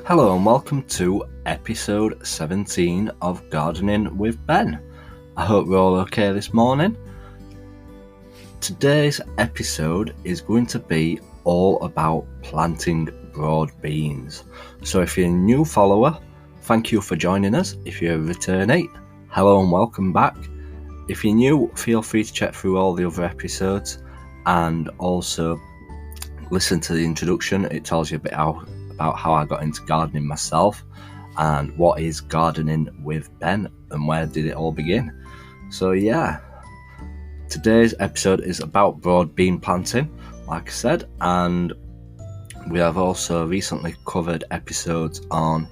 Hello and welcome to episode 17 of Gardening with Ben. I hope we're all okay this morning. Today's episode is going to be all about planting broad beans. So if you're a new follower, thank you for joining us. If you're a returnee, hello and welcome back. If you're new, feel free to check through all the other episodes and also listen to the introduction. It tells you a bit about how I got into gardening myself and what is gardening with Ben and where did it all begin. So yeah, today's episode is about broad bean planting, like I said, and we have also recently covered episodes on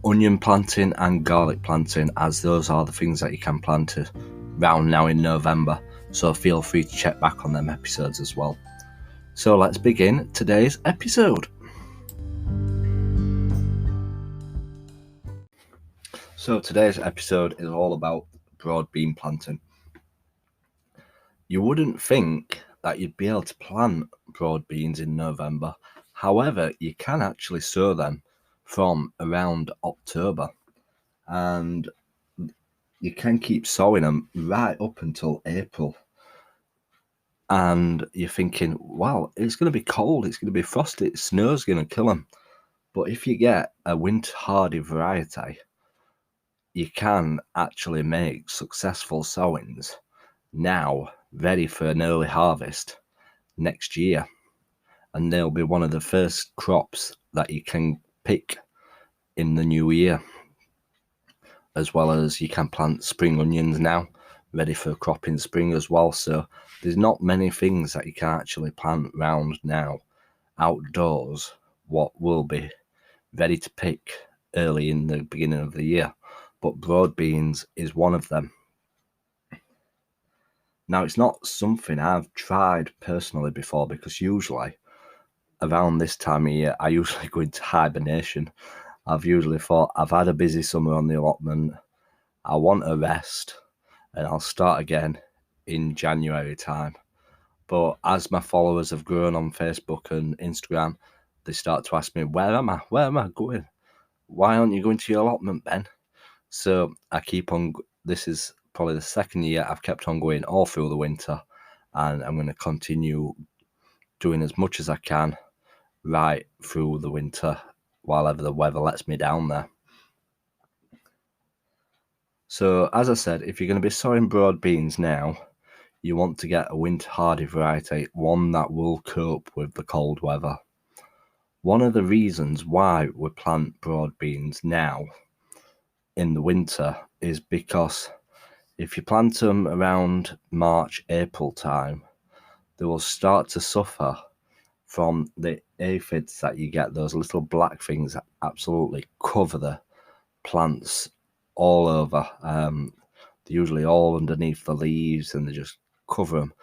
onion planting and garlic planting, as those are the things that you can plant around now in November, so feel free to check back on them episodes as well. So let's begin today's episode. So today's episode is all about broad bean planting. You wouldn't think that you'd be able to plant broad beans in November. However, you can actually sow them from around October, and you can keep sowing them right up until April. And you're thinking, well, it's going to be cold, it's going to be frosty, snow's going to kill them. But if you get a winter hardy variety, you can actually make successful sowings now, ready for an early harvest next year. And they'll be one of the first crops that you can pick in the new year. As well as you can plant spring onions now, ready for crop in spring as well. So there's not many things that you can actually plant round now outdoors what will be ready to pick early in the beginning of the year. But broad beans is one of them. Now, it's not something I've tried personally before, because usually around this time of year I usually go into hibernation. I've usually thought, I've had a busy summer on the allotment, I want a rest, and I'll start again in January time. But as my followers have grown on Facebook and Instagram, they start to ask me, where am I going? Why aren't you going to your allotment, Ben? So I keep on. This is probably the second year I've kept on going all through the winter, and I'm going to continue doing as much as I can right through the winter, while ever the weather lets me down there. So as I said, if you're going to be sowing broad beans now, you want to get a winter hardy variety, one that will cope with the cold weather. One of the reasons why we plant broad beans now in the winter is because if you plant them around March, April time, they will start to suffer from the aphids that you get, those little black things that absolutely cover the plants all over. They're usually all underneath the leaves and they just cover them,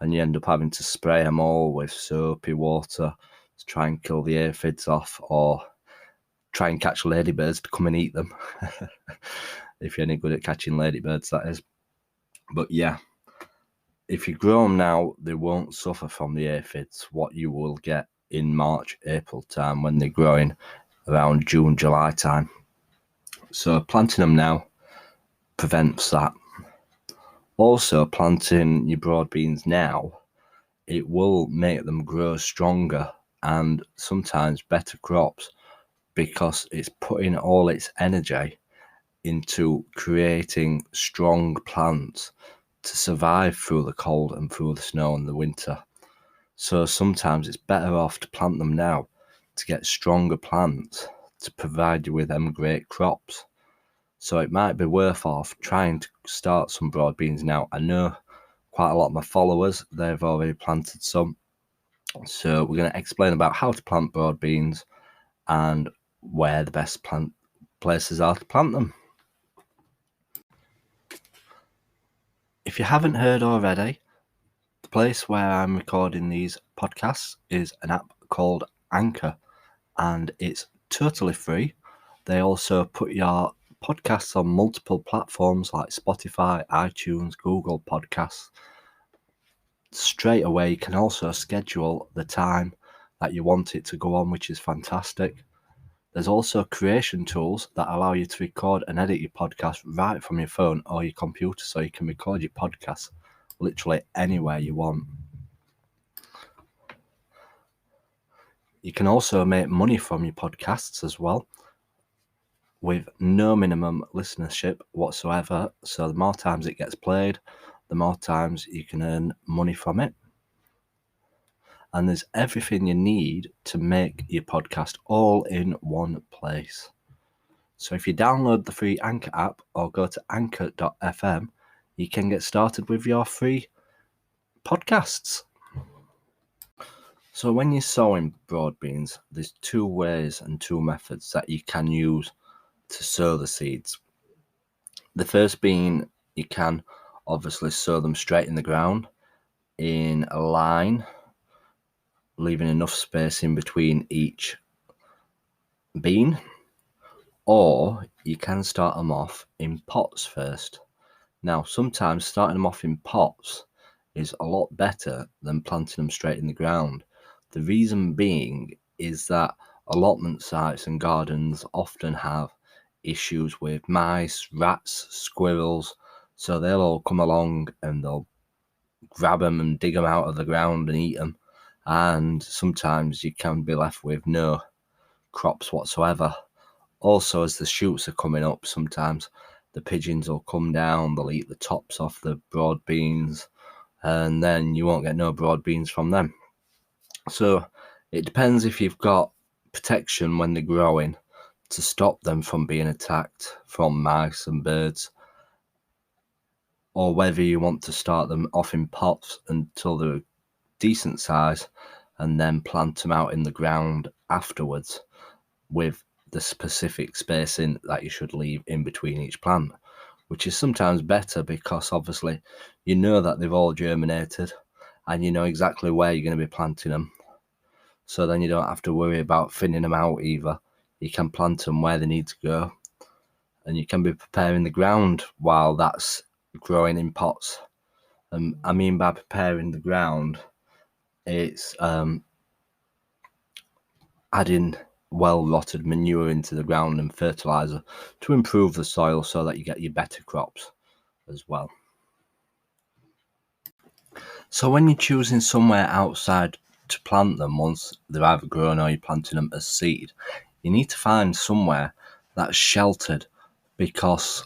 and you end up having to spray them all with soapy water to try and kill the aphids off, or try and catch ladybirds to come and eat them. If you're any good at catching ladybirds, that is. But yeah, if you grow them now, they won't suffer from the aphids, what you will get in March, April time when they're growing around June, July time. So planting them now prevents that. Also, planting your broad beans now, it will make them grow stronger and sometimes better crops, because it's putting all its energy into creating strong plants to survive through the cold and through the snow and the winter. So sometimes it's better off to plant them now to get stronger plants to provide you with them great crops. So it might be worth off trying to start some broad beans now. I know quite a lot of my followers, they've already planted some. So we're going to explain about how to plant broad beans and where the best places are to plant them. If you haven't heard already, the place where I'm recording these podcasts is an app called Anchor, and it's totally free. They also put your podcasts on multiple platforms like Spotify, iTunes, Google Podcasts. Straight away, you can also schedule the time that you want it to go on, which is fantastic. There's also creation tools that allow you to record and edit your podcast right from your phone or your computer, so you can record your podcast literally anywhere you want. You can also make money from your podcasts as well, with no minimum listenership whatsoever. So the more times it gets played, the more times you can earn money from it. And there's everything you need to make your podcast all in one place. So if you download the free Anchor app or go to anchor.fm, you can get started with your free podcasts. So when you're sowing broad beans, there's 2 ways and 2 methods that you can use to sow the seeds. The first being, you can obviously sow them straight in the ground in a line, leaving enough space in between each bean, or you can start them off in pots first. Now, sometimes starting them off in pots is a lot better than planting them straight in the ground. The reason being is that allotment sites and gardens often have issues with mice, rats, squirrels, so they'll all come along and they'll grab them and dig them out of the ground and eat them, and sometimes you can be left with no crops whatsoever. Also, as the shoots are coming up, sometimes the pigeons will come down, they'll eat the tops off the broad beans, and then you won't get no broad beans from them. So it depends if you've got protection when they're growing to stop them from being attacked from mice and birds, or whether you want to start them off in pots until they're a decent size and then plant them out in the ground afterwards with the specific spacing that you should leave in between each plant, which is sometimes better because obviously you know that they've all germinated and you know exactly where you're going to be planting them. So then you don't have to worry about thinning them out either. You can plant them where they need to go, and you can be preparing the ground while that's growing in pots. I mean by preparing the ground, it's adding well-rotted manure into the ground and fertilizer to improve the soil so that you get your better crops as well. So when you're choosing somewhere outside to plant them, once they're either grown or you're planting them as seed, you need to find somewhere that's sheltered, because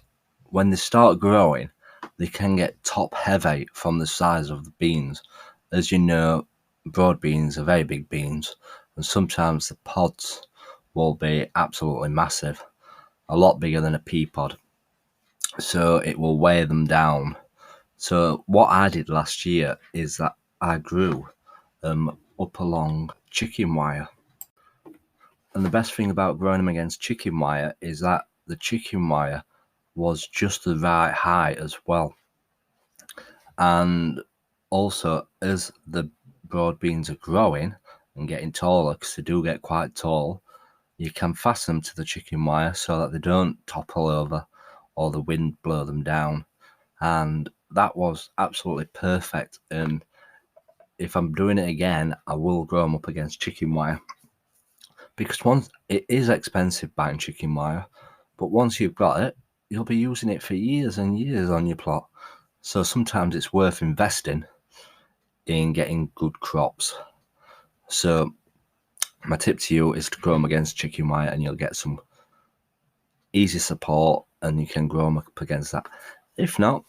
when they start growing, they can get top heavy from the size of the beans. As you know, broad beans are very big beans, and sometimes the pods will be absolutely massive, a lot bigger than a pea pod. So it will weigh them down. So what I did last year is that I grew them up along chicken wire. And the best thing about growing them against chicken wire is that the chicken wire was just the right height as well. And also, as the broad beans are growing and getting taller, because they do get quite tall, you can fasten them to the chicken wire so that they don't topple over or the wind blow them down. And that was absolutely perfect. And if I'm doing it again, I will grow them up against chicken wire, because once it is expensive buying chicken wire, but once you've got it, you'll be using it for years and years on your plot. So sometimes it's worth investing in getting good crops. So my tip to you is to grow them against chicken wire, and you'll get some easy support and you can grow them up against that. If not,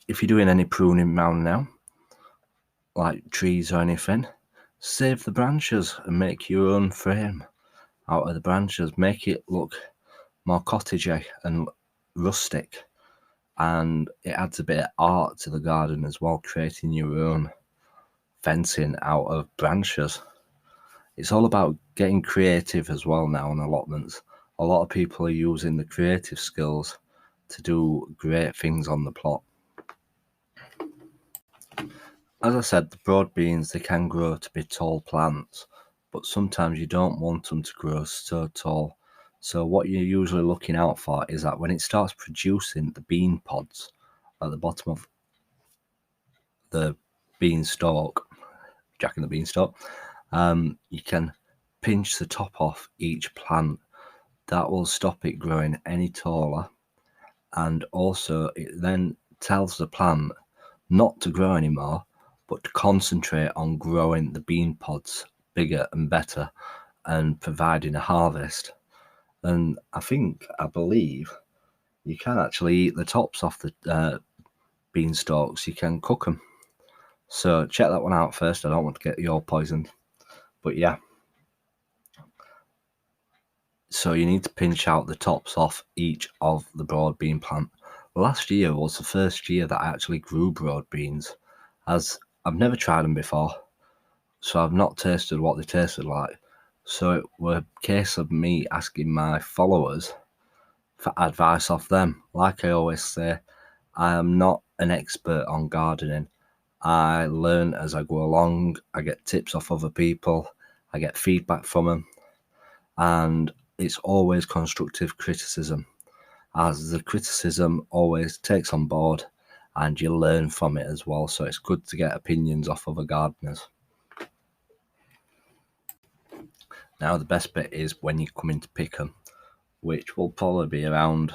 if you're doing any pruning around now, like trees or anything, save the branches and make your own frame out of the branches. Make it look more cottagey and rustic, and it adds a bit of art to the garden as well, creating your own fencing out of branches. It's all about getting creative as well now on allotments. A lot of people are using the creative skills to do great things on the plot. As I said, the broad beans, they can grow to be tall plants, but sometimes you don't want them to grow so tall. So what you're usually looking out for is that when it starts producing the bean pods at the bottom of the beanstalk, Jack and the Beanstalk, you can pinch the top off each plant That will stop it growing any taller, and also it then tells the plant not to grow anymore, but to concentrate on growing the bean pods bigger and better and providing a harvest. And I believe you can actually eat the tops off the beanstalks. You can cook them. So check that one out first. I don't want to get you all poisoned. But yeah. So you need to pinch out the tops off each of the broad bean plant. Last year was the first year that I actually grew broad beans, as I've never tried them before. So I've not tasted what they tasted like. So it was a case of me asking my followers for advice off them. Like I always say, I am not an expert on gardening. I learn as I go along. I get tips off other people. I get feedback from them. And it's always constructive criticism, as the criticism always takes on board and you learn from it as well. So it's good to get opinions off other gardeners. Now the best bit is when you come in to pick them, which will probably be around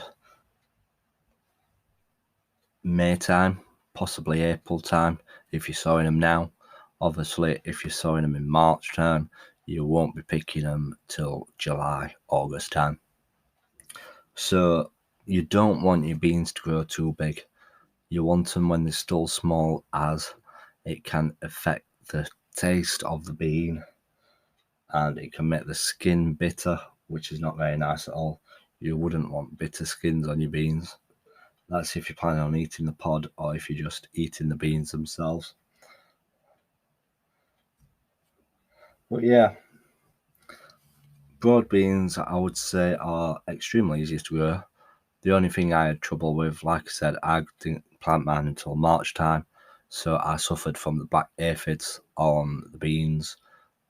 May time, possibly April time if you're sowing them now. Obviously, if you're sowing them in March time, you won't be picking them till July, August time. So you don't want your beans to grow too big. You want them when they're still small, as it can affect the taste of the bean and it can make the skin bitter, which is not very nice at all. You wouldn't want bitter skins on your beans. That's if you're planning on eating the pod or if you're just eating the beans themselves. But yeah, broad beans, I would say, are extremely easy to grow. The only thing I had trouble with, like I said, I didn't plant mine until March time, so I suffered from the black aphids on the beans,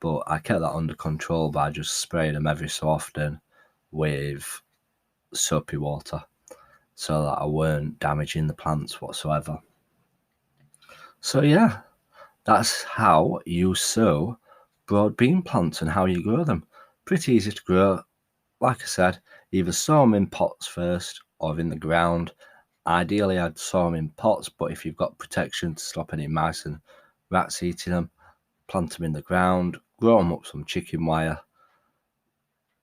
but I kept that under control by just spraying them every so often with soapy water, so that I weren't damaging the plants whatsoever. So yeah, that's how you sow broad bean plants and how you grow them. Pretty easy to grow. Like I said, either sow them in pots first or in the ground. Ideally, I'd sow them in pots, but if you've got protection to stop any mice and rats eating them, plant them in the ground, grow them up some chicken wire.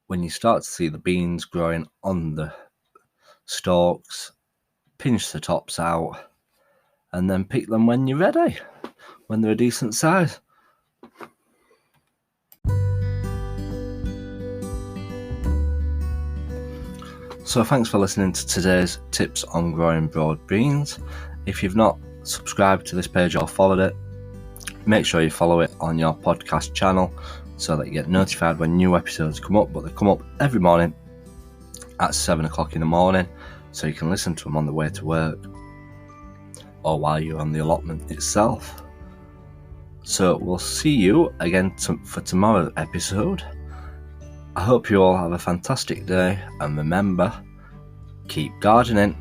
When you start to see the beans growing on the stalks, pinch the tops out and then pick them when you're ready, when they're a decent size. So thanks for listening to today's tips on growing broad beans. If you've not subscribed to this page or followed it, make sure you follow it on your podcast channel so that you get notified when new episodes come up. But they come up every morning at 7 o'clock in the morning, so you can listen to them on the way to work or while you're on the allotment itself. So we'll see you again for tomorrow's episode. I hope you all have a fantastic day, and remember, keep gardening.